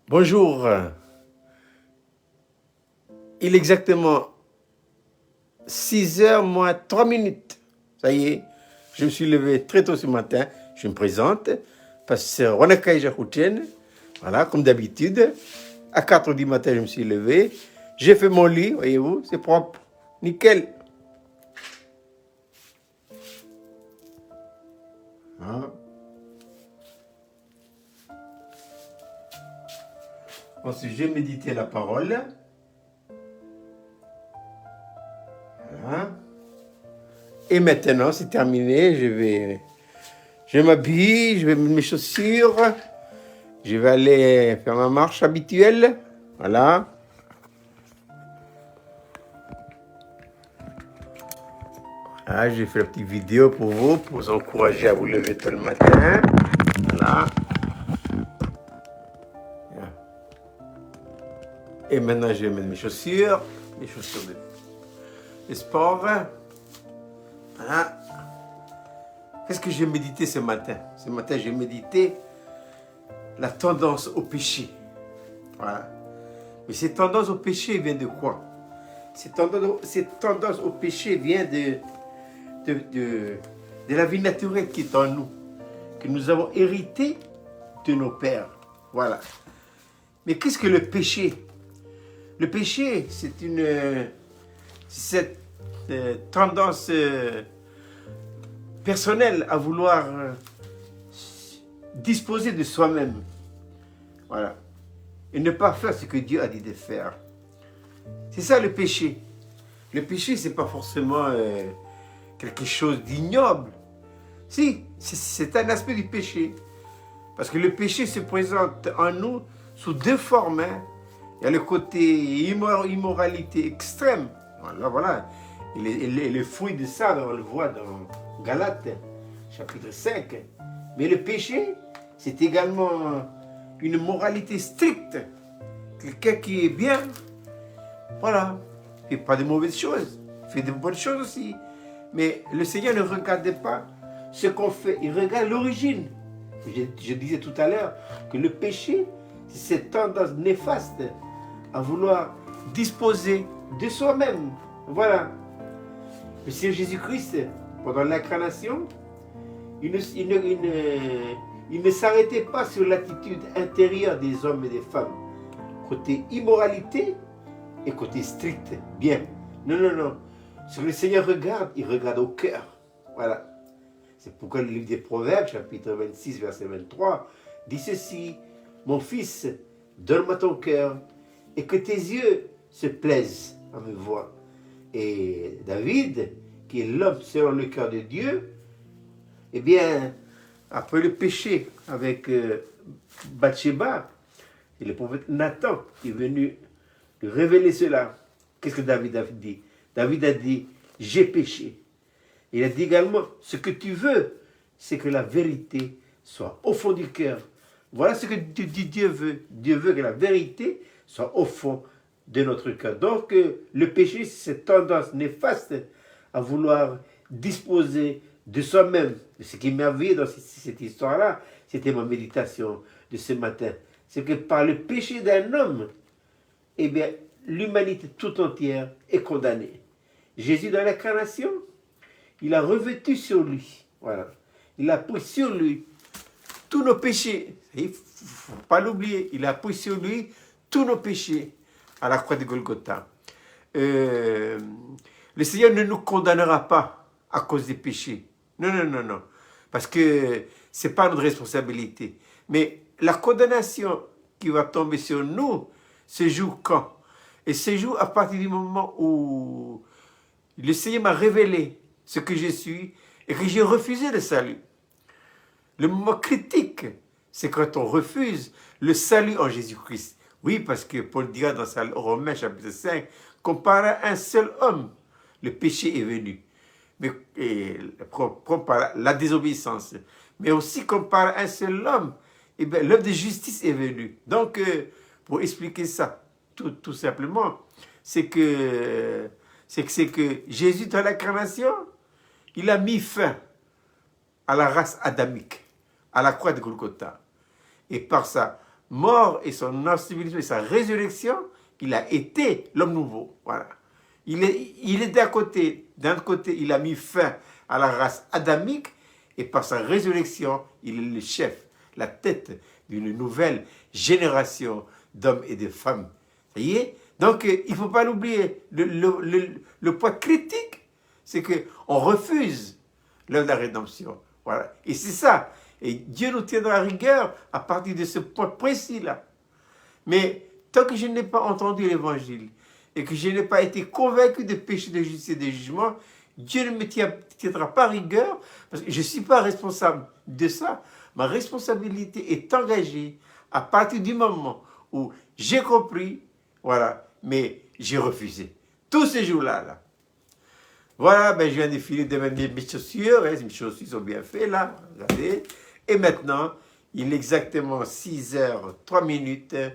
Bonjour. Il est exactement 6h moins 3 minutes. Ça y est, je me suis levé très tôt ce matin. Je me présente, pasteur Ronaka Jakoutienne. Voilà, comme d'habitude. À 4h du matin, je me suis levé. J'ai fait mon lit, voyez-vous, c'est propre. Nickel. Ensuite, j'ai médité la parole. Voilà. Et maintenant, c'est terminé. Je m'habille, je vais mettre mes chaussures. Je vais aller faire ma marche habituelle. Voilà. Ah, j'ai fait la petite vidéo pour vous encourager à vous lever tôt le matin. Voilà. Et maintenant, je vais mettre mes chaussures de sport. Voilà. Qu'est-ce que j'ai médité ce matin? Ce matin, j'ai médité la tendance au péché. Voilà. Mais cette tendance au péché vient de quoi? Cette tendance au péché vient de la vie naturelle qui est en nous, que nous avons hérité de nos pères. Voilà. Mais qu'est-ce que le péché? Le péché, c'est cette tendance personnelle à vouloir disposer de soi-même. Voilà. Et ne pas faire ce que Dieu a dit de faire. C'est ça le péché. Le péché, c'est pas forcément quelque chose d'ignoble. Si, c'est un aspect du péché. Parce que le péché se présente en nous sous deux formes. Hein. Il y a le côté immoralité extrême. Voilà. Et le fruit de ça, on le voit dans Galates, chapitre 5. Mais le péché, c'est également une moralité stricte. Quelqu'un qui est bien, voilà, il ne fait pas de mauvaises choses, il fait de bonnes choses aussi. Mais le Seigneur ne regarde pas ce qu'on fait, il regarde l'origine. Je disais tout à l'heure que le péché, c'est cette tendance néfaste à vouloir disposer de soi-même. Voilà. Le Seigneur Jésus-Christ, pendant l'incarnation, il ne s'arrêtait pas sur l'attitude intérieure des hommes et des femmes. Côté immoralité et côté strict. Bien. Non. Ce que le Seigneur regarde, il regarde au cœur. Voilà. C'est pourquoi le livre des Proverbes, chapitre 26, verset 23, dit ceci: mon fils, donne-moi ton cœur et que tes yeux se plaisent à me voir. Et David, qui est l'homme selon le cœur de Dieu, eh bien, après le péché avec Bathsheba, et le prophète Nathan qui est venu lui révéler cela. Qu'est-ce que David a dit? David a dit, j'ai péché. Il a dit également, ce que tu veux, c'est que la vérité soit au fond du cœur. Voilà ce que Dieu veut. Dieu veut que la vérité soit au fond de notre cœur. Donc, le péché, c'est cette tendance néfaste à vouloir disposer de soi-même. Ce qui m'avait dans cette histoire-là, c'était ma méditation de ce matin. C'est que par le péché d'un homme, eh bien, l'humanité tout entière est condamnée. Jésus, dans l'incarnation, il a revêtu sur lui, voilà, il a pris sur lui tous nos péchés. Il ne faut pas l'oublier, il a pris sur lui tous nos péchés à la croix de Golgotha. Le Seigneur ne nous condamnera pas à cause des péchés. Non. Parce que ce n'est pas notre responsabilité. Mais la condamnation qui va tomber sur nous se joue quand? Et se joue à partir du moment où le Seigneur m'a révélé ce que je suis et que j'ai refusé le salut. Le moment critique, c'est quand on refuse le salut en Jésus-Christ. Oui, parce que Paul dira dans Romains chapitre 5, comparé à un seul homme, le péché est venu. Mais par la désobéissance. Mais aussi comparé à un seul homme, eh bien, l'œuvre de justice est venue. Donc, pour expliquer ça, tout simplement, c'est que Jésus, dans l'incarnation, il a mis fin à la race adamique, à la croix de Golgotha. Et par sa mort et son ensevelissement et sa résurrection, il a été l'homme nouveau. Voilà. Il est d'un côté, il a mis fin à la race adamique et par sa résurrection, il est le chef, la tête d'une nouvelle génération d'hommes et de femmes. Vous voyez? Donc, il ne faut pas l'oublier. Le point critique, c'est qu'on refuse l'œuvre de la rédemption. Voilà. Et c'est ça. Et Dieu nous tiendra à rigueur à partir de ce point précis-là. Mais tant que je n'ai pas entendu l'évangile et que je n'ai pas été convaincu de péché, de justice et de jugement, Dieu ne me tiendra pas à rigueur parce que je ne suis pas responsable de ça. Ma responsabilité est engagée à partir du moment où j'ai compris, voilà, mais j'ai refusé. Tous ces jours-là, là. Voilà, ben je viens de finir de mettre mes chaussures, hein, mes chaussures sont bien faites là, regardez. Et maintenant, il est exactement 6h03.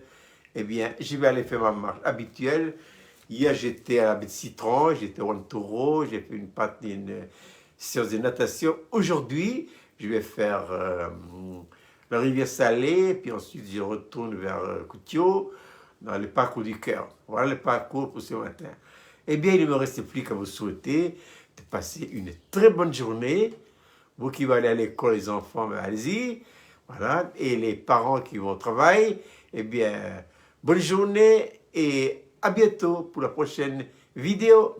Eh bien, je vais aller faire ma marche habituelle. Hier, j'étais à la baie de Citron, j'étais au Taureau, j'ai fait une séance de natation. Aujourd'hui, je vais faire la rivière Salée, puis ensuite je retourne vers Koutio, dans le parcours du cœur. Voilà le parcours pour ce matin. Eh bien, il ne me reste plus qu'à vous souhaiter de passer une très bonne journée. Vous qui allez à l'école, les enfants, ben allez-y. Voilà. Et les parents qui vont au travail, eh bien, bonne journée et à bientôt pour la prochaine vidéo.